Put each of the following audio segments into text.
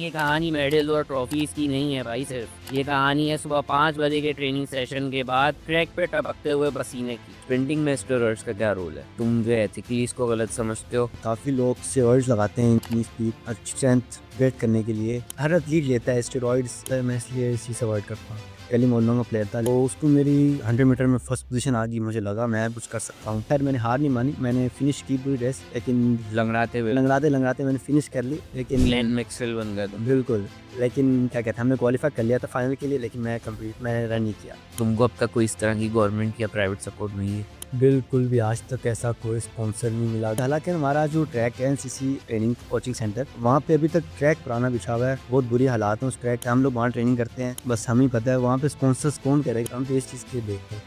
ये कहानी मेडल और ट्रॉफीज की नहीं है भाई। सिर्फ ये कहानी है सुबह 5 बजे के ट्रेनिंग सेशन के बाद ट्रैक पे टपकते हुए पसीने की। स्प्रिंटिंग में स्टेरॉइड्स का क्या रोल है? तुम जो एथिकली इसको गलत समझते हो। काफ़ी लोग स्टेरॉइड्स लगाते हैं इतनी स्पीड अच्छी स्ट्रेंथ वेट करने के लिए। हर एथलीट लेता है स्टेरॉइड्स, मैं इसलिए इसी से अवॉइड करता हूँ। कैली मोर्नो का प्लेयर था, तो उसको मेरी 100 मीटर में फर्स्ट पोजीशन आ गई। मुझे लगा मैं कुछ कर सकता हूँ। खैर मैंने हार नहीं मानी, मैंने फिनिश की पूरी रेस, लेकिन लंगड़ाते मैंने फिनिश कर ली। लेकिन ग्लेन मैक्सवेल बन गया तुम। बिल्कुल, लेकिन क्या कहते हैं, हमने क्वालिफाई कर लिया था फाइनल के लिए, लेकिन मैंने रन नहीं किया। तुमको अब तक कोई इस तरह की गवर्नमेंट या प्राइवेट सपोर्ट नहीं है? बिल्कुल भी आज तक ऐसा कोई स्पॉन्सर नहीं मिला। हालांकि हमारा जो ट्रैक है एनसीसी ट्रेनिंग कोचिंग सेंटर, वहाँ पे अभी तक ट्रैक पुराना बिछा हुआ है। बहुत बुरी हालात है उस ट्रैक के। हम लोग वहाँ ट्रेनिंग करते हैं, बस हम ही पता है वहाँ पे स्पॉन्सर्स कौन करेगा। हम तो इस चीज़ के देखते हैं।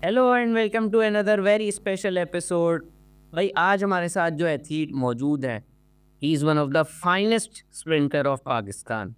Hello and welcome to another very special episode. भाई आज हमारे साथ जो एथलीट मौजूद है, he is one of the finest sprinter of Pakistan.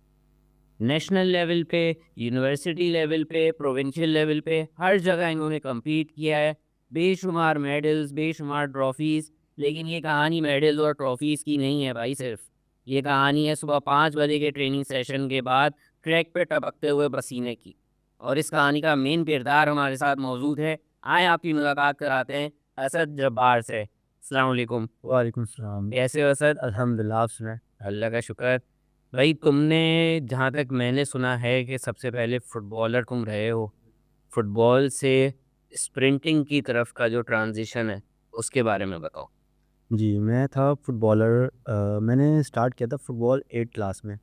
National level पे, यूनिवर्सिटी लेवल पे, प्रोविंशियल लेवल पे, हर जगह इन्होंने compete किया है। बेशुमार मेडल्स, बेशुमार ट्रॉफीज़। लेकिन ये कहानी मेडल और ट्रॉफीज़ की नहीं है भाई। सिर्फ ये कहानी है सुबह 5 बजे के ट्रेनिंग सेशन के बाद ट्रैक पे टपकते हुए पसीने की। और इस कहानी का मेन किरदार हमारे साथ मौजूद है। आए आपकी मुलाकात कराते हैं असद जब्बार से। अस्सलाम वालेकुम। वालेकुम सलाम। कैसे हो असद? अल्हम्दुलिल्लाह, आप सुनाएं। अल्लाह का शुक्र। भाई तुमने, जहाँ तक मैंने सुना है कि सबसे पहले फुटबॉलर तुम रहे हो। फुटबॉल से स्प्रिंटिंग की तरफ का जो ट्रांजिशन है, उसके बारे में बताओ। जी, मैं था फुटबॉलर। मैंने स्टार्ट किया था फुटबॉल 8 क्लास में।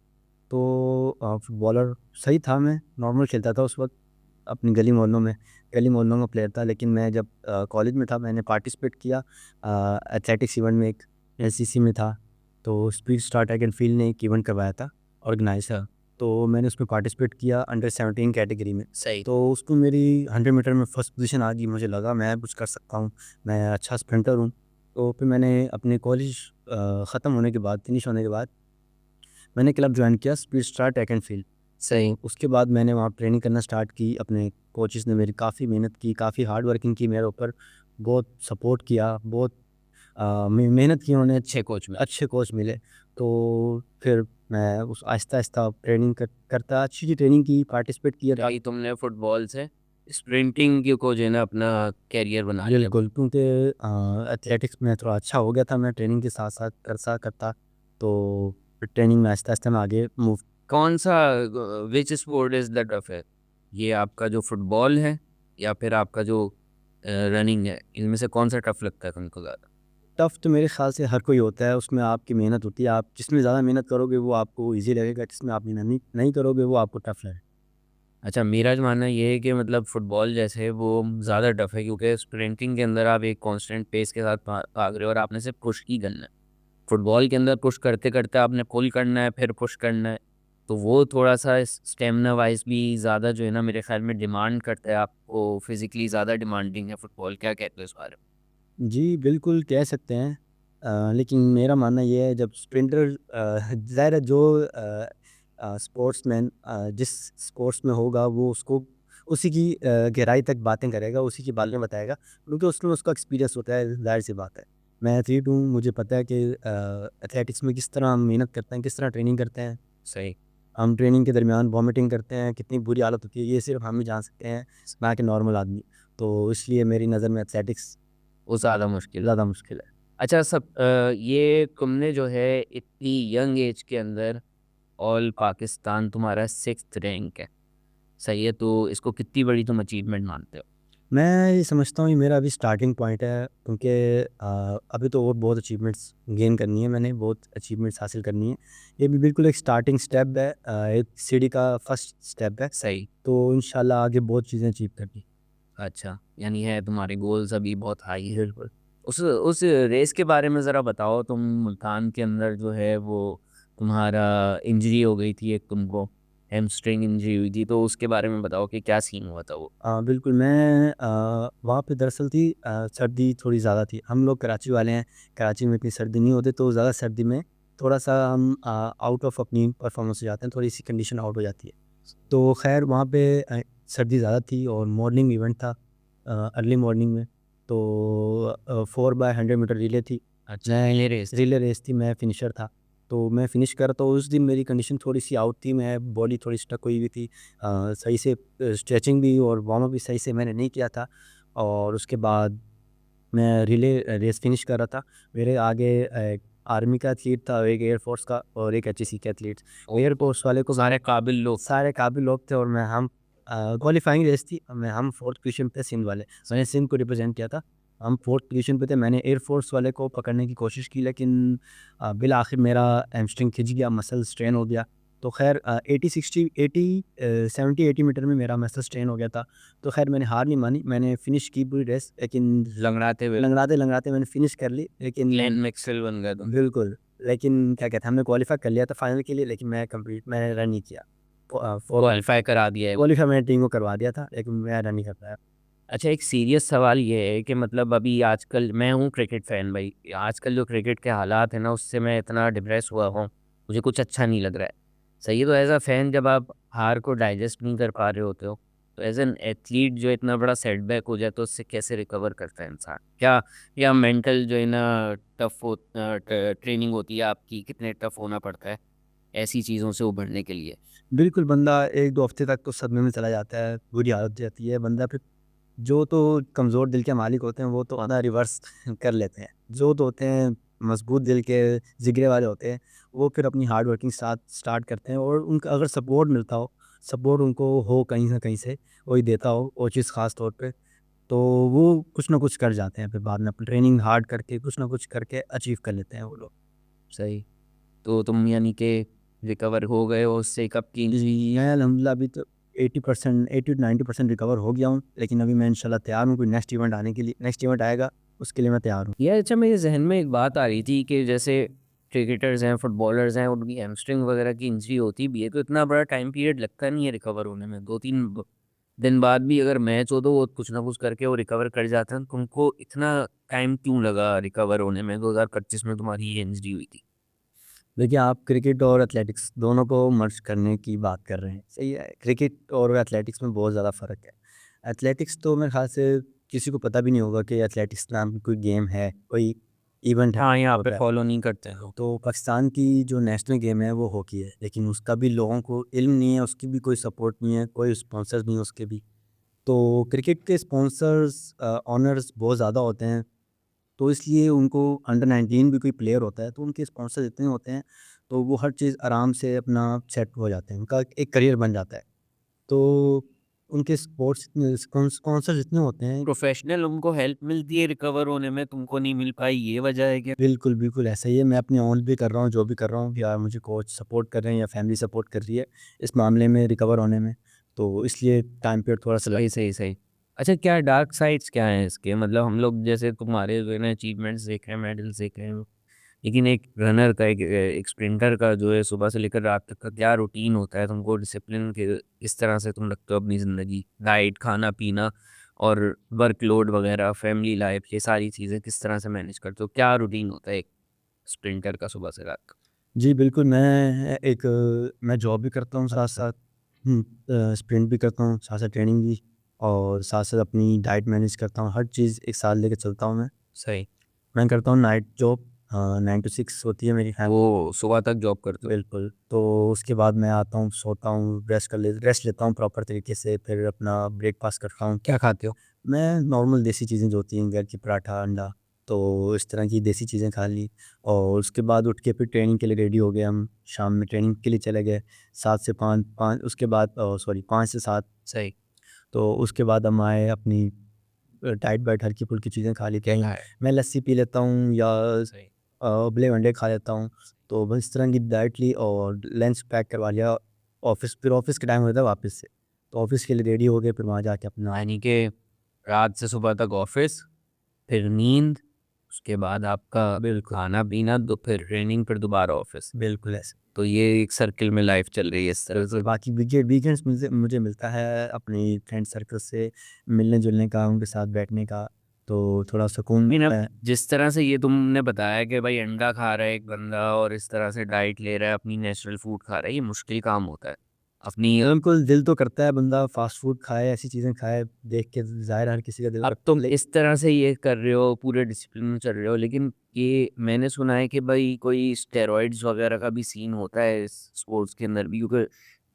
तो फुटबॉलर सही था, मैं नॉर्मल खेलता था उस वक्त अपनी गली मोहल्लों का प्लेयर था। लेकिन मैं जब कॉलेज में था, मैंने पार्टिसिपेट किया एथलेटिक्स इवेंट में। एक एनसीसी में था, तो speed Star Trek and field ने एक इवेंट करवाया था, ऑर्गेनाइज था। तो मैंने उसमें पार्टिसिपेट किया अंडर 17 कैटेगरी में। सही। तो उसको मेरी 100 मीटर में फर्स्ट पोजीशन आ गई। मुझे लगा मैं कुछ कर सकता हूँ, मैं अच्छा स्प्रिंटर हूँ। तो फिर मैंने अपने कॉलेज ख़त्म होने के बाद, फिनिश होने के बाद, मैंने क्लब ज्वाइन किया speed Star Trek and field. सही। उसके बाद मैंने वहाँ ट्रेनिंग करना स्टार्ट की। अपने कोचेस ने मेरी काफ़ी मेहनत की, काफ़ी हार्ड वर्किंग की, मेरे ऊपर बहुत सपोर्ट किया, बहुत मेहनत की उन्होंने। अच्छे कोच मिले। तो फिर मैं उस आहिस्ता आहिस्ता ट्रेनिंग करता अच्छी सी ट्रेनिंग की, पार्टिसिपेट किया। भाई तुमने फुटबॉल से स्प्रिंटिंग की को जो है ना अपना कैरियर बना लिया। बिल्कुल, क्योंकि एथलेटिक्स में थोड़ा अच्छा हो गया था मैं ट्रेनिंग के साथ साथ करता। तो फिर ट्रेनिंग में आहिस्ता आहिस्ता मैं आगे मूव। कौन सा, which sport is the tough है? ये आपका जो फुटबॉल है या फिर आपका जो रनिंग है, इनमें से कौन सा टफ लगता है तुमको ज़्यादा? टफ़ तो मेरे ख़्याल से हर कोई होता है, उसमें आपकी मेहनत होती है। आप जिसमें ज़्यादा मेहनत करोगे वो आपको ईज़ी लगेगा, जिसमें आप मेहनत नहीं करोगे वो आपको टफ़ लगेगा। अच्छा, मेरा जो मानना ये है कि मतलब फुटबॉल जैसे वो ज़्यादा टफ है, क्योंकि स्प्रिंटिंग के अंदर आप एक कांस्टेंट पेस के साथ भाग रहे हो और आपने सिर्फ पुश ही करना है। फुटबॉल के अंदर पुश करते करते आपने पुल करना है, फिर पुश करना है। तो वो थोड़ा सा स्टेमिना वाइज भी ज़्यादा जो है ना, मेरे ख्याल में डिमांड करता है, आपको फिजिकली ज़्यादा डिमांडिंग है फुटबॉल। क्या कहते हो इस बारे में? जी, बिल्कुल कह सकते हैं। लेकिन मेरा मानना ये है, जब स्प्रिंटर ज़ाहिर है जो स्पोर्ट्समैन जिस स्पोर्ट्स में होगा वो उसको उसी की गहराई तक बातें करेगा, उसी की बातें बताएगा, क्योंकि उसमें उसका एक्सपीरियंस होता है, ज़ाहिर-सी बात है। मैं एथलीट हूँ, मुझे पता है कि एथलेटिक्स में किस तरह हम मेहनत करते हैं, किस तरह ट्रेनिंग करते हैं। सही। हम ट्रेनिंग के दरमियान वॉमिटिंग करते हैं, कितनी बुरी हालत होती है, ये सिर्फ़ हम ही जान सकते हैं, ना कि नॉर्मल आदमी। तो इसलिए मेरी नज़र में एथलेटिक्स वो ज़्यादा मुश्किल है। ज़्यादा मुश्किल है। अच्छा, ये तुमने जो है इतनी यंग एज के अंदर, ऑल पाकिस्तान तुम्हारा 6th रैंक है, सही है? तो इसको कितनी बड़ी तुम अचीवमेंट मानते हो? मैं ये समझता हूँ ये मेरा अभी स्टार्टिंग पॉइंट है, क्योंकि अभी तो और बहुत अचीवमेंट्स गेन करनी है, मैंने बहुत अचीवमेंट्स हासिल करनी है। ये भी बिल्कुल एक स्टार्टिंग स्टेप है, एक सीढ़ी का फर्स्ट स्टेप है। सही। तो इंशाल्लाह आगे बहुत चीज़ें अचीव करनी। अच्छा, यानी है तुम्हारे गोल्स अभी बहुत हाई है। उस रेस के बारे में ज़रा बताओ। तुम मुल्तान के अंदर जो है वो तुम्हारा इंजरी हो गई थी, एक तुमको हैमस्ट्रिंग इंजरी हुई थी, तो उसके बारे में बताओ कि क्या सीन हुआ था वो? बिल्कुल, मैं वहाँ पे दरअसल थी सर्दी थोड़ी ज़्यादा थी। हम लोग कराची वाले हैं, कराची में इतनी सर्दी नहीं होती, तो ज़्यादा सर्दी में थोड़ा-सा हम आउट ऑफ अपनी परफॉर्मेंस हो जाते हैं, थोड़ी-सी कंडीशन आउट हो जाती है। तो ख़ैर वहाँ पे सर्दी ज़्यादा थी और मॉर्निंग इवेंट था, अर्ली मॉर्निंग में। तो 4 बाय 100 मीटर रिले थी। अच्छा, रिले रेस। रिले रेस थी, मैं फिनिशर था। तो मैं फिनिश कर तो उस दिन मेरी कंडीशन थोड़ी-सी आउट थी, मैं बॉडी थोड़ी स्टक हुई हुई थी। सही से स्ट्रेचिंग भी और वार्म अप भी सही से मैंने नहीं किया था और उसके बाद मैं रिले रेस फिनिश कर रहा था। मेरे आगे एक आर्मी का एथलीट था, एक एयर फोर्स का और एक एचईसी के एथलीट। एयर फोर्स वाले को सारे काबिल लोग। सारे काबिल लोग थे और हम क्वालिफाइंग रेस थी। हम 4th पोज़ीशन पे सिंध वाले। मैंने सिंध को रिप्रेज़ेंट किया था। हम 4th पोज़ीशन पे थे। मैंने एयर फोर्स वाले को पकड़ने की कोशिश की लेकिन बिल-आखिर मेरा हैमस्ट्रिंग खिंच गया, मसल स्ट्रेन हो गया। तो ख़ैर 70-80 मीटर में मेरा मसल स्ट्रेन हो गया था। तो ख़ैर मैंने हार नहीं मानी, मैंने फिनिश की पूरी रेस लेकिन लंगड़ाते हुए लंगड़ाते-लंगड़ाते मैंने फिनिश कर ली लेकिन ग्लेन मैक्सवेल बन गए तुम। बिल्कुल, लेकिन क्या कहते हैं हमने क्वालीफाई कर लिया था फाइनल के लिए लेकिन मैंने रन नहीं किया। क्वालीफाई करा दिया है। क्वालीफाई मैंने टीम को करवा दिया था लेकिन मैं रन नहीं कर पाया। अच्छा, एक सीरियस सवाल ये है कि मतलब अभी आजकल मैं हूँ क्रिकेट फ़ैन भाई। आजकल जो क्रिकेट के हालात हैं ना, उससे मैं इतना डिप्रेस हुआ हूँ, मुझे कुछ अच्छा नहीं लग रहा है। सही है, तो एज़ अ फ़ैन जब आप हार को डाइजेस्ट नहीं कर पा रहे होते हो, तो एज़ एन एथलीट जो इतना बड़ा सेटबैक हो जाए, तो उससे कैसे रिकवर करता है इंसान? क्या या मेंटल जो है ना टफ़ ट्रेनिंग होती है आपकी, कितने टफ़ होना पड़ता है ऐसी चीज़ों से उभरने के लिए? बिल्कुल, बंदा 1-2 हफ्ते तक तो सदमे में चला जाता है, बुरी हालत हो जाती है, बंदा फिर जो तो कमज़ोर दिल के मालिक होते हैं वो तो आधा रिवर्स कर लेते हैं। जो तो होते हैं मज़बूत दिल के जिगरे वाले होते हैं, वो फिर अपनी हार्ड वर्किंग स्टार्ट करते हैं और उनका अगर सपोर्ट मिलता हो, सपोर्ट उनको हो कहीं न कहीं से, कोई देता हो, वो चीज़ ख़ास तौर पे, तो वो कुछ ना कुछ कर जाते हैं फिर बाद में अपनी ट्रेनिंग हार्ड करके कुछ ना कुछ करके अचीव कर लेते हैं वो लोग। सही। तो तुम यानी कि रिकवर हो गए हो उससे कब की? जी, मैं अल्हम्दुलिल्लाह अभी तो 80% 80 टू 90% रिकवर हो गया हूँ, लेकिन अभी मैं इंशाल्लाह तैयार हूँ कोई नेक्स्ट इवेंट आने के लिए नेक्स्ट इवेंट आएगा, उसके लिए मैं तैयार हूँ। ये अच्छा, मेरे ज़हन में एक बात आ रही थी कि जैसे क्रिकेटर्स हैं, फुटबॉलर्स हैं, उनकी हैमस्ट्रिंग वगैरह की इंजरी होती भी है, तो इतना बड़ा टाइम पीरियड लगता नहीं है रिकवर होने में। 2-3 दिन बाद भी अगर मैच हो तो वो कुछ ना कुछ करके वो रिकवर कर जाते हैं। तुमको इतना टाइम क्यों लगा रिकवर होने में? 2025 में तुम्हारी ये इंजरी हुई थी। देखिए, आप क्रिकेट और एथलेटिक्स दोनों को मर्ज करने की बात कर रहे हैं, सही है? क्रिकेट और एथलेटिक्स में बहुत ज़्यादा फ़र्क है। एथलेटिक्स तो मेरे ख़्याल से किसी को पता भी नहीं होगा कि एथलेटिक्स नाम की कोई गेम है, कोई इवेंट है, हाँ, यहाँ पे होता है। फॉलो नहीं करते हैं लोग। तो पाकिस्तान की जो नेशनल गेम है वो हॉकी है, लेकिन उसका भी लोगों को इल्म नहीं है, उसकी भी कोई सपोर्ट नहीं है, कोई स्पॉन्सर्स नहीं है उसके भी। तो क्रिकेट के स्पॉन्सर्स ओनर्स बहुत ज़्यादा होते हैं, तो इसलिए उनको अंडर 19 भी कोई प्लेयर होता है, तो उनके स्पॉन्सर्स इतने होते हैं, तो वो हर चीज़ आराम से अपना सेट हो जाते हैं, उनका एक करियर बन जाता है। तो उनके स्पोर्ट्स स्पॉन्सर्स इतने होते हैं प्रोफ़ेशनल उनको हेल्प मिलती है रिकवर होने में, तुमको नहीं मिल पाई, ये वजह है क्या? बिल्कुल, बिल्कुल ऐसा ही है। मैं अपनी ओन भी कर रहा हूँ, जो भी कर रहा हूँ या मुझे कोच सपोर्ट कर रहे हैं या फैमिली सपोर्ट कर रही है, इस मामले में रिकवर होने में, तो इसलिए टाइम पीरियड थोड़ा-सा लग सही, सही, सही। अच्छा, क्या डार्क साइड्स क्या हैं इसके? मतलब हम लोग जैसे तुम्हारे जो है ना अचीवमेंट्स देख रहे हैं, मेडल्स देख रहे हैं, लेकिन एक रनर का, एक स्प्रिंटर का जो है सुबह से लेकर रात तक का क्या रूटीन होता है? तुमको डिसिप्लिन के किस तरह से तुम रखते हो अपनी ज़िंदगी? डाइट, खाना-पीना और वर्कलोड वगैरह, फैमिली लाइफ़, ये सारी चीज़ें किस तरह से मैनेज करते हो? क्या रूटीन होता है एक स्प्रिंटर का सुबह से रात तक? जी, बिल्कुल मैं जॉब भी करता हूँ साथ-साथ स्प्रिंट भी करता हूँ, साथ-साथ ट्रेनिंग भी और साथ-साथ अपनी डाइट मैनेज करता हूँ, हर चीज़ एक साथ लेके चलता हूँ मैं। सही। मैं करता हूँ नाइट जॉब 9 टू 6 होती है मेरी वो सुबह तक जॉब करते हो? बिल्कुल, तो उसके बाद मैं आता हूँ, सोता हूँ, रेस्ट लेता हूँ प्रॉपर तरीके से, फिर अपना ब्रेकफ़ास्ट करता हूँ। क्या खाते हो? मैं नॉर्मल देसी चीज़ें जो होती हैं घर की पराठा, अंडा, तो इस तरह की देसी चीज़ें खा ली और उसके बाद उठ के फिर ट्रेनिंग के लिए रेडी हो गए हम, शाम में ट्रेनिंग के लिए चले गए 7 से 5 उसके बाद सॉरी 5 से 7 सही। तो उसके बाद हम आए अपनी डाइट वाइट हल्की-फुल्की चीज़ें खा ली थी। क्या है? मैं लस्सी पी लेता हूँ या सही। उबले अंडे खा लेता हूँ, तो बस इस तरह की डाइट ली और लंच पैक करवा लिया फिर ऑफ़िस का टाइम होता है वापस से, तो ऑफ़िस के लिए रेडी हो गए फिर वहाँ जाके अपना यानी कि रात से सुबह तक ऑफ़िस, फिर नींद, उसके बाद आपका बिल्कुल, खाना-पीना, तो फिर ट्रेनिंग, फिर दोबारा ऑफ़िस। बिल्कुल ऐसे। तो ये एक सर्किल में लाइफ़ चल रही है इस तरह से। बाकी वीकेंड्स मुझे मुझे मिलता है अपनी फ्रेंड सर्कल से मिलने-जुलने का, उनके साथ बैठने का, तो थोड़ा सुकून लेकिन मिलता अब है। जिस तरह से ये तुमने बताया कि भाई अंडा खा रहा है एक बंदा और इस तरह से डाइट ले रहा है, अपनी नेचुरल फूड खा रहा है, ये मुश्किल काम होता है। अपनी। बिल्कुल दिल तो करता है बंदा फास्ट फूड खाए, ऐसी चीज़ें खाए, देख के ज़ाहिर है हर किसी का दिल अब करता तुम है। इस तरह से ये कर रहे हो, पूरे डिसिप्लिन में चल रहे हो, लेकिन ये मैंने सुना है कि भाई कोई स्टेरॉइड्स वगैरह का भी सीन होता है इस स्पोर्ट्स के अंदर भी, क्योंकि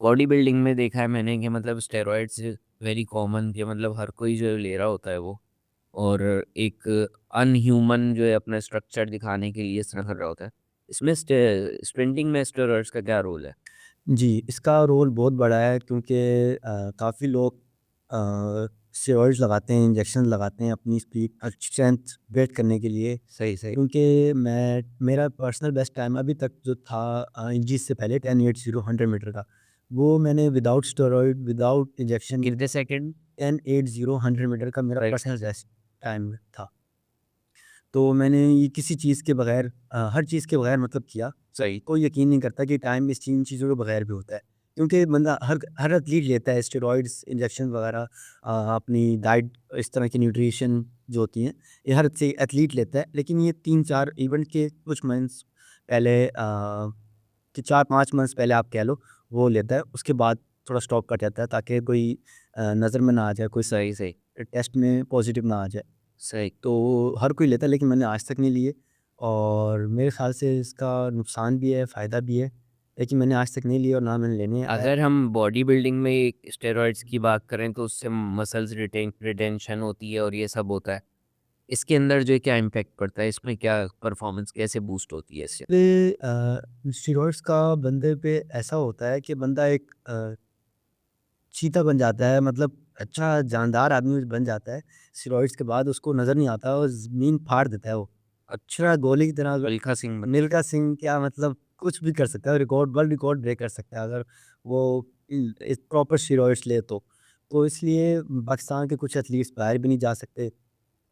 बॉडी बिल्डिंग में देखा है मैंने कि मतलब स्टेरॉइड्स वेरी कॉमन, कि मतलब हर कोई जो है ले रहा होता है वो, और एक अनह्यूमन जो है अपना स्ट्रक्चर दिखाने के लिए इस तरह कर रहा होता है। इसमें स्प्रिंटिंग में स्टेरॉइड्स का क्या रोल है? जी, इसका रोल बहुत बड़ा है क्योंकि काफ़ी लोग स्टेरॉइड्स लगाते हैं, इंजेक्शन लगाते हैं अपनी स्पीड स्ट्रेंथ वेट करने के लिए। सही सही। क्योंकि मेरा पर्सनल बेस्ट टाइम अभी तक जो था इंजीज से पहले 10:80 100 मीटर का, वो मैंने विदाउट स्टेरॉइड विदाउट इंजेक्शन कितने सेकंड? 10:80 100 मीटर का मेरा राइट। पर्सनल बेस्ट टाइम था। तो मैंने ये किसी चीज़ के बगैर हर चीज़ के बगैर मतलब किया। सही। कोई यकीन नहीं करता कि टाइम इस इन चीज़ों के बगैर भी होता है। क्योंकि बंदा हर एथलीट लेता है स्टेरॉइड्स, इंजेक्शन वगैरह, अपनी डाइट, इस तरह की न्यूट्रिशन जो होती हैं, ये हर से एथलीट लेता है। लेकिन ये 3-4 इवेंट के कुछ मंथ्स पहले, कि 4-5 मंथ्स पहले आप कह लो, वो लेता है। उसके बाद थोड़ा स्टॉप कर जाता है ताकि कोई नज़र में ना आ जाए, कोई सही सही। टेस्ट में पॉजिटिव ना आ जाए। सही। तो हर कोई लेता है लेकिन मैंने आज तक नहीं लिए, और मेरे ख़्याल से इसका नुकसान भी है, फ़ायदा भी है, लेकिन मैंने आज तक नहीं लिए और ना मैंने लेने हैं। अगर हम बॉडी बिल्डिंग में स्टेरॉइड्स की बात करें तो उससे मसल्स रिटेंशन होती है और ये सब होता है। इसके अंदर जो है क्या इम्पैक्ट पड़ता है? इसमें क्या परफॉर्मेंस कैसे बूस्ट होती है इससे? स्टीरॉइड्स का बंदे पे ऐसा होता है कि बंदा एक चीता बन जाता है, मतलब अच्छा जानदार आदमी बन जाता है। स्टीरॉइड्स के बाद उसको नज़र नहीं आता और ज़मीन फाड़ देता है वो। अच्छा गोली की तरह मिल्खा सिंह मिल्खा सिंह क्या, मतलब कुछ भी कर सकता है, वर्ल्ड रिकॉर्ड ब्रेक कर सकता है अगर वो इस प्रॉपर स्टेरॉइड्स ले तो। तो इसलिए पाकिस्तान के कुछ एथलीट्स बाहर भी नहीं जा सकते,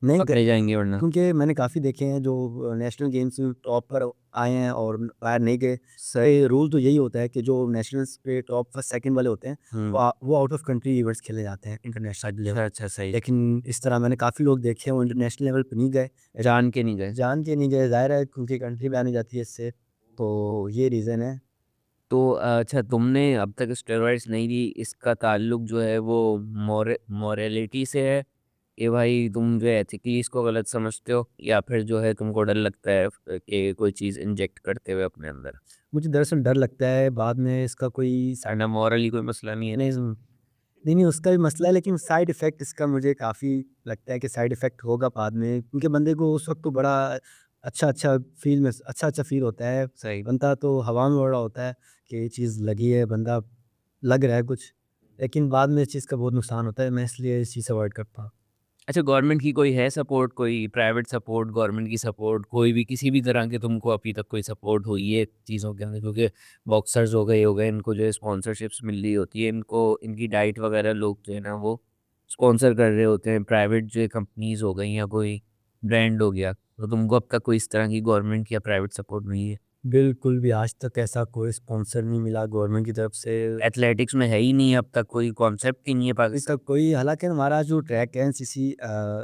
नहीं पकड़े जाएंगे वरना। क्योंकि मैंने काफ़ी देखे हैं जो नेशनल गेम्स में टॉप पर आए हैं और बाहर नहीं गए। सही रूल तो यही होता है कि जो नेशनल्स पे टॉप फर्स्ट सेकंड वाले होते हैं, वो आउट ऑफ कंट्री इवेंट्स खेले जाते हैं इंटरनेशनल लेवल। अच्छा अच्छा, सही। लेकिन इस तरह मैंने काफ़ी लोग देखे हैं वो इंटरनेशनल लेवल पे नहीं गए, जान के नहीं गए। जान के नहीं गए, ज़ाहिर है क्योंकि कंट्री बैन हो जाती है इससे, तो ये रीज़न है। तो अच्छा, तुमने अब तक स्टेरॉइड्स नहीं ली, इसका ताल्लुक जो है वो मोरालिटी से है कि भाई तुम जो है एथिकली इसको गलत समझते हो, या फिर जो है तुमको डर लगता है कि कोई चीज़ इंजेक्ट करते हुए अपने अंदर? मुझे दरअसल डर लगता है बाद में इसका कोई साइड, वरना मॉरली कोई मसला नहीं है। नहीं नहीं, नहीं उसका भी मसला है, लेकिन साइड इफ़ेक्ट इसका मुझे काफ़ी लगता है कि साइड इफ़ेक्ट होगा बाद में, क्योंकि बंदे को उस वक़्त तो बड़ा अच्छा-अच्छा फ़ील होता है। सही। बंदा तो हवा में उड़ रहा होता है कि ये चीज़ लगी है, बंदा लग रहा है कुछ, लेकिन बाद में इस चीज़ का बहुत नुकसान होता है। मैं इसलिए इस चीज़ से अवॉइड करता हूँ। अच्छा, गवर्नमेंट की कोई है सपोर्ट, कोई प्राइवेट सपोर्ट, गवर्नमेंट की सपोर्ट, कोई भी किसी भी तरह के तुमको अभी तक कोई सपोर्ट हुई है चीज़ों के अंदर? क्योंकि बॉक्सर्स हो गए, इनको जो है स्पॉन्सरशिप्स मिल रही होती है, इनको इनकी डाइट वगैरह लोग जो है ना वो स्पॉन्सर कर रहे होते हैं, प्राइवेट जो है कंपनीज हो गई या कोई ब्रांड हो गया, तो तुमको अब तक कोई इस तरह की गवर्नमेंट या प्राइवेट सपोर्ट नहीं है? बिल्कुल भी आज तक ऐसा कोई स्पॉन्सर नहीं मिला गवर्नमेंट की तरफ से। एथलेटिक्स में है ही नहीं अब तक, कोई कॉन्सेप्ट ही नहीं है अभी पाकिस्तान। तक कोई, हालाँकि हमारा जो ट्रैक है NCC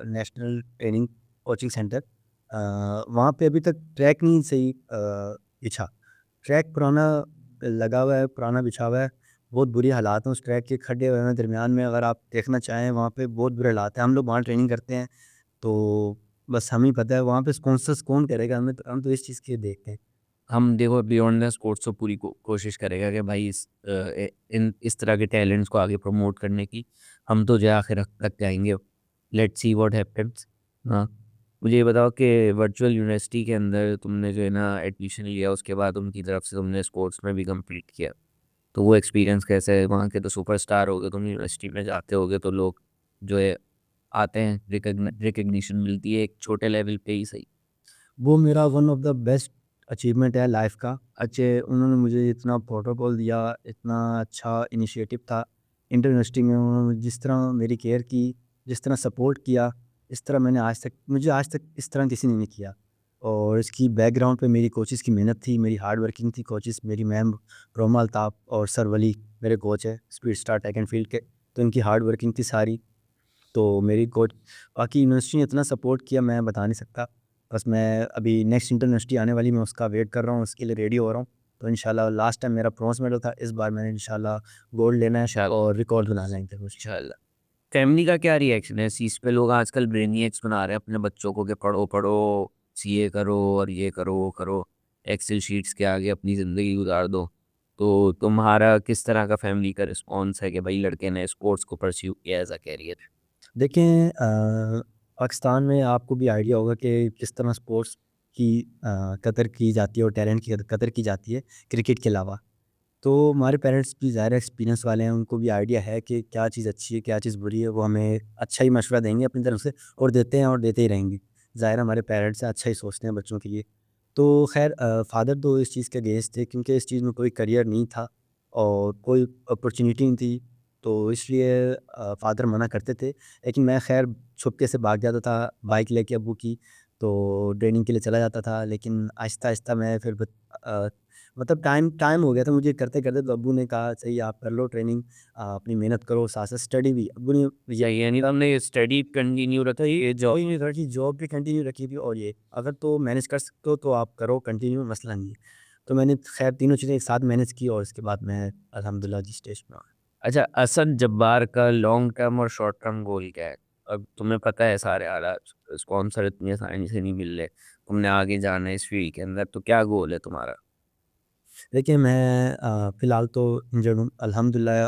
national training coaching centre, वहाँ पे अभी तक ट्रैक नहीं सही बिछा। ट्रैक पुराना लगा हुआ है, पुराना बिछा हुआ है, बहुत बुरी हालात हैं उस ट्रैक के, खड्डे हुए हैं दरमियान में, अगर आप देखना चाहें वहाँ पे बहुत बुरे हालात हैं। हम लोग वहाँ ट्रेनिंग करते हैं, तो बस हमें पता है वहाँ पे स्पॉन्सर्स कौन करेगा, हम तो इस चीज़ के देखते हैं। हम देखो बियॉन्ड द स्पोर्ट्स तो पूरी कोशिश करेगा कि भाई इस तरह के टैलेंट्स को आगे प्रमोट करने की। हम तो जो है आखिर तक जाएंगे। Let's see what happens. हाँ, मुझे ये बताओ कि वर्चुअल यूनिवर्सिटी के अंदर तुमने जो है ना एडमिशन लिया, उसके बाद उनकी तरफ से तुमने स्पोर्ट्स में भी कंप्लीट किया, तो वो एक्सपीरियंस कैसा है? वहाँ के तो सुपरस्टार हो गए, तुम यूनिवर्सिटी में जाते होगे तो लोग जो है आते हैं, रिकग्निशन मिलती है एक छोटे लेवल पे ही सही। वो मेरा one of the best achievement है लाइफ का। अच्छे उन्होंने मुझे इतना प्रोटोकॉल दिया, इतना अच्छा इनिशिएटिव था इंटर यूनिवर्सिटी में, उन्होंने जिस तरह मेरी केयर की, जिस तरह सपोर्ट किया, इस तरह मुझे आज तक इस तरह किसी ने नहीं किया। और इसकी बैकग्राउंड पे मेरी कोचेज़ की मेहनत थी, मेरी हार्ड वर्किंग थी कोचेज़, मेरी मैम रोमा अल्ताफ़ और सर वली मेरे कोच है speed Star Trek and field के, तो इनकी हार्ड वर्किंग थी सारी। तो मेरी कोच, बाकी यूनिवर्सिटी ने इतना सपोर्ट किया मैं बता नहीं सकता। बस मैं अभी नेक्स्ट इंटर यूनिवर्सिटी आने वाली, मैं उसका वेट कर रहा हूँ, उसके लिए रेडी हो रहा हूँ। तो इंशाल्लाह लास्ट टाइम मेरा ब्रॉन्ज मेडल था, इस बार मैंने इंशाल्लाह गोल्ड लेना है इंशाल्लाह। और रिकॉर्ड बनाना है इंशाल्लाह। फैमिली का क्या रिएक्शन है इस चीज़ पे? लोग आजकल ब्रेनियक्स बना रहे हैं अपने बच्चों को कि पढ़ो पढ़ो, सीए करो और ये करो वो करो, एक्सेल शीट्स के आगे अपनी ज़िंदगी गुजार दो। तो तुम्हारा किस तरह का फैमिली का रिस्पॉन्स है कि भाई लड़के ने स्पोर्ट्स को परस्यू किया एज अ कैरियर? देखें पाकिस्तान में आपको भी आइडिया होगा कि किस तरह स्पोर्ट्स की कदर की जाती है और टैलेंट की कदर की जाती है क्रिकेट के अलावा। तो हमारे पेरेंट्स भी ज़ाहिर है एक्सपीरियंस वाले हैं, उनको भी आइडिया है कि क्या चीज़ अच्छी है, क्या चीज़ बुरी है, वो हमें अच्छा ही मशवरा देंगे अपनी तरफ से और देते हैं और देते ही रहेंगे। ज़ाहिर है हमारे पेरेंट्स हैं, अच्छा ही सोचते हैं बच्चों के लिए। तो ख़ैर फ़ादर तो इस चीज़ के अगेंस्ट थे क्योंकि इस चीज़ में कोई करियर नहीं था और कोई अपॉर्चुनिटी नहीं थी, तो इसलिए फ़ादर मना करते थे। लेकिन मैं ख़ैर छुपके से भाग जाता था बाइक लेके अब्बू की, तो ट्रेनिंग के लिए चला जाता था। लेकिन आहिस्ता-आहिस्ता मैं फिर अ, मतलब टाइम टाइम हो गया था मुझे करते-करते, तो अब्बू ने कहा सही आप कर लो ट्रेनिंग, अपनी मेहनत करो, साथ-साथ स्टडी भी। अब्बू ने ये सही है, यानी तुमने स्टडी कंटिन्यू रखी, ये कोई जॉब। नहीं था कि जॉब भी कंटिन्यू रखी थी और ये अगर तो मैनेज कर सकते हो तो आप करो कंटिन्यू, मसला नहीं है। तो मैंने खैर तीनों चीज़ें एक साथ मैनेज की और इसके बाद मैं अल्हम्दुलिल्लाह जी स्टेज पे हूँ। अच्छा, असद जब्बार का लॉन्ग टर्म और शॉर्ट टर्म गोल क्या है? अब तुम्हें पता है सारे हालात, स्पॉन्सर इतनी आसानी से नहीं मिल रहे, तुमने आगे जाना है इस फील्ड के अंदर, तो क्या गोल है तुम्हारा? देखिए मैं फ़िलहाल तो इंजर्ड हूँ अल्हम्दुलिल्लाह,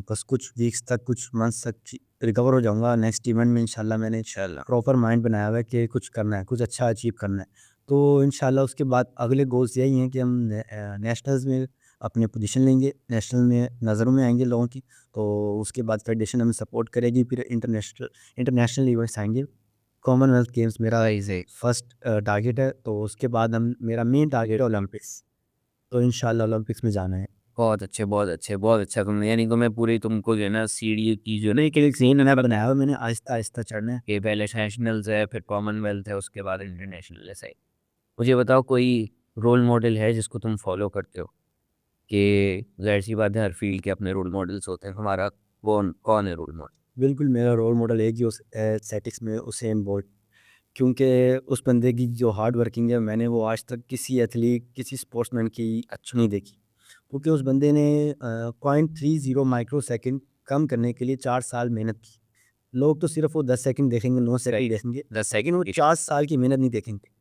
बस कुछ वीक्स तक, कुछ मंथ्स तक रिकवर हो जाऊँगा। नेक्स्ट इवेंट में इंशाल्लाह मैंने इंशाल्लाह। प्रॉपर माइंड बनाया हुआ है कि कुछ करना है, कुछ अच्छा अचीव करना है। तो इंशाल्लाह उसके बाद अगले गोल्स यही हैं कि हम नेशनल्स में अपनी पोजीशन लेंगे, नेशनल में नज़रों में आएँगे लोगों की, तो उसके बाद फेडरेशन हमें सपोर्ट करेगी, फिर इंटरनेशनल इंटरनेशनल इवेंट्स आएँगे। कॉमनवेल्थ गेम्स मेरा सही सही। फर्स्ट टारगेट है, तो उसके बाद हम मेरा मेन टारगेट है ओलंपिक्स। तो इंशाल्लाह ओलंपिक्स में जाना है। बहुत अच्छे बहुत अच्छे बहुत अच्छा, तुमने यानी तुम्हें पूरी तुमको जो है ना सीढ़ी की जो है ना नहीं, एक सीन मैंने बनाया हुआ, मैंने आहिस्ता-आहिस्ता चढ़ना है। कि पहले नेशनल्स है, फिर कॉमनवेल्थ है, उसके बाद इंटरनेशनल है। सही। मुझे बताओ कोई रोल मॉडल है जिसको तुम फॉलो करते हो? कि जाहिर सी बात है हर फील्ड के अपने रोल मॉडल्स होते हैं, हमारा कौन कौन है रोल मॉडल? बिल्कुल मेरा रोल मॉडल एक ही एथलेटिक्स में उसेन बोल्ट, क्योंकि उस बंदे की जो हार्ड वर्किंग है मैंने वो आज तक किसी एथलीट, किसी स्पोर्ट्समैन की अच्छा। नहीं देखी। क्योंकि उस बंदे ने 0.30 माइक्रो सेकंड कम करने के लिए 4 साल मेहनत की। लोग तो सिर्फ़ वो 10 सेकंड देखेंगे, 9 सेकंड सही। देखेंगे, 10 सेकंड लेकिन वो की। 4 साल की मेहनत नहीं देखेंगे।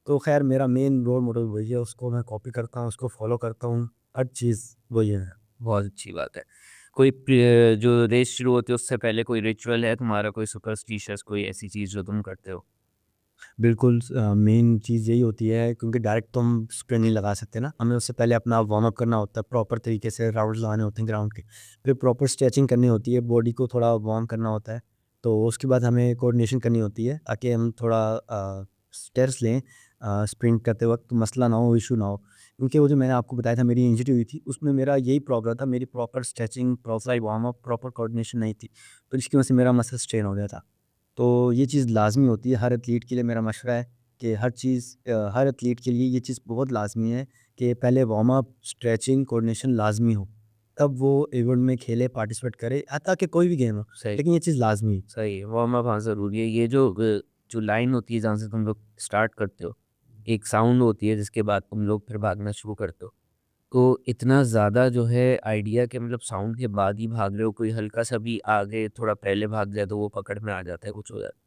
तो ख़ैर मेरा मेन रोल मॉडल वही है, उसको मैं कॉपी करता हूँ, उसको फ़ॉलो करता हूँ, हर चीज़ वही है। बहुत अच्छी बात है। कोई जो रेस शुरू होती है उससे पहले कोई रिचुअल है तुम्हारा, कोई सुपरस्टिशियस, कोई ऐसी चीज़ जो तुम करते हो? बिल्कुल मेन चीज़ यही होती है क्योंकि डायरेक्ट तो हम स्प्रिंट नहीं लगा सकते ना, हमें उससे पहले अपना वार्म अप करना होता है, प्रॉपर तरीके से राउंड्स लगाने होते हैं ग्राउंड के, फिर प्रॉपर स्ट्रेचिंग करनी होती है, बॉडी को थोड़ा वार्म करना होता है, तो उसके बाद हमें कोऑर्डिनेशन करनी होती है ताकि हम थोड़ा स्टेप्स लें स्प्रिंट करते वक्त, मसला ना हो, इशू ना हो। क्योंकि वो जो मैंने आपको बताया था मेरी इंजरी हुई थी, उसमें मेरा यही प्रॉब्लम था, मेरी proper stretching, proper warm up, proper coordination नहीं थी, तो इसकी वजह से मेरा मसल स्ट्रेन हो गया था। तो ये चीज़ लाज़मी होती है हर एथलीट के लिए, मेरा मशवरा है कि हर चीज़ हर एथलीट के लिए ये चीज़ बहुत लाज़मी है कि पहले वार्म अप, स्ट्रेचिंग, कोऑर्डिनेशन लाज़मी हो। तब वो इवेंट में खेले, पार्टिसिपेट करे, हत्ता कि कोई भी गेम हो, सही। लेकिन ये चीज़ लाज़मी है। सही है, वार्म अप हाँ ज़रूरी है। ये जो लाइन होती है जहाँ से तुम लोग स्टार्ट करते हो, एक साउंड होती है जिसके बाद तुम लोग फिर भागना शुरू करते हो। तो इतना ज़्यादा जो है आइडिया कि मतलब साउंड के बाद ही भाग रहे हो, कोई हल्का-सा भी आगे थोड़ा पहले भाग जाए तो वो पकड़ में आ जाता है, कुछ हो जाता है।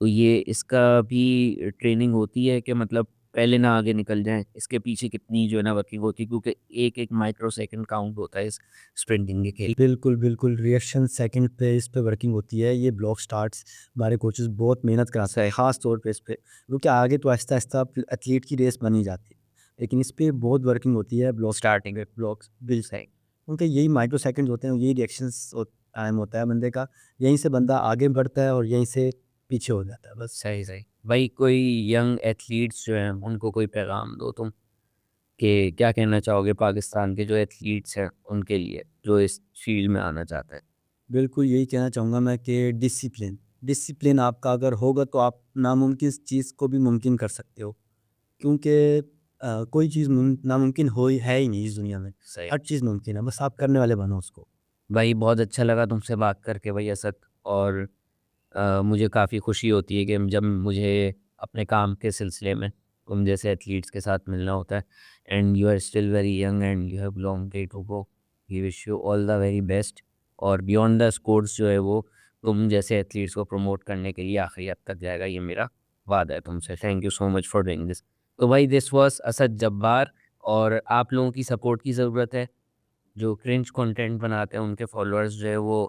तो ये इसका भी ट्रेनिंग होती है कि मतलब पहले ना आगे निकल जाएँ, इसके पीछे कितनी जो है ना वर्किंग होती है, क्योंकि एक-एक माइक्रो सेकंड काउंट होता है इस स्प्रिंटिंग के खेल। बिल्कुल, बिल्कुल रिएक्शन सेकंड पे इस पे वर्किंग होती है। ये ब्लॉक स्टार्ट्स हमारे कोचेज़ बहुत मेहनत कराते हैं, सही। ख़ास तौर पे इस पे, क्योंकि आगे तो आहिस्ता-आहिस्ता एथलीट की रेस बन ही जाती है। लेकिन इस पे बहुत वर्किंग होती है ब्लॉक स्टार्टिंग। पे, ब्लॉक्स बिल सही। क्योंकि यही माइक्रो सेकंड्स होते हैं, यही रिएक्शंस टाइम होता है बंदे का, यहीं से बंदा आगे बढ़ता है और यहीं से पीछे हो जाता है बस। सही, सही। भाई कोई यंग एथलीट्स जो हैं उनको कोई पैगाम दो तुम, कि क्या कहना चाहोगे पाकिस्तान के जो एथलीट्स हैं उनके लिए, जो इस फील्ड में आना चाहते हैं? बिल्कुल यही कहना चाहूँगा मैं कि डिसिप्लिन, डिसिप्लिन आपका अगर होगा तो आप नामुमकिन चीज़ को भी मुमकिन कर सकते हो। क्योंकि कोई चीज़ नामुमकिन है ही नहीं इस दुनिया में, सही। हर चीज़ मुमकिन है, बस आप करने वाले बनो उसको। भाई बहुत अच्छा लगा तुमसे बात करके भाई असद, और मुझे काफ़ी खुशी होती है कि जब मुझे अपने काम के सिलसिले में तुम जैसे एथलीट्स के साथ मिलना होता है। And you are still very young and you have long way to go. We wish you all the very best. और बियॉन्ड द स्पोर्ट्स जो है वो तुम जैसे एथलीट्स को प्रमोट करने के लिए आखिरी हद तक जाएगा, ये मेरा वादा है तुमसे। Thank you so much for doing this. तो भाई दिस वाज असद जब्बार। और आप लोगों की सपोर्ट की ज़रूरत है। जो क्रिंज कंटेंट बनाते हैं उनके फॉलोअर्स जो है वो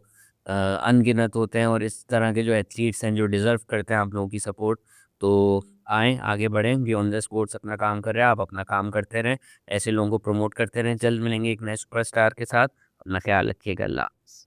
अनगिनत होते हैं, और इस तरह के जो एथलीट्स हैं जो डिज़र्व करते हैं आप लोगों की सपोर्ट, तो आएँ, आगे बढ़ें। बियॉन्ड द स्पोर्ट्स अपना काम कर रहे हैं, आप अपना काम करते रहें, ऐसे लोगों को प्रमोट करते रहें। जल्द मिलेंगे एक नए सुपरस्टार के साथ। अपना ख्याल रखिएगा। अल्लाह हाफ़िज़।